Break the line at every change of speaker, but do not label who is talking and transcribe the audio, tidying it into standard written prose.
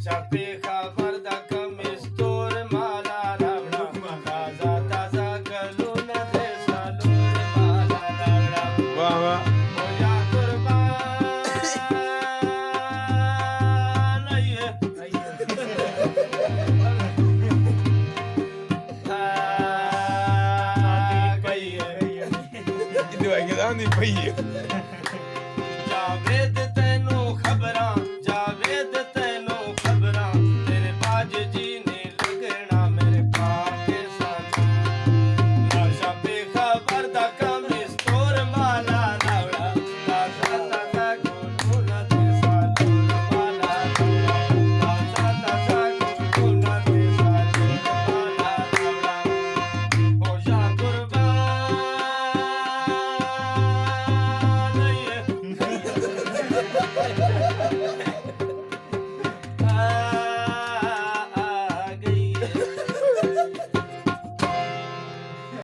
छापे खबर दखमिस्तोर मला रावणा ताजा ताजा गलून दे सालूर मला रावणा
वाह वाह
होया कुर्बान ये
Itu lagi dah ni payah.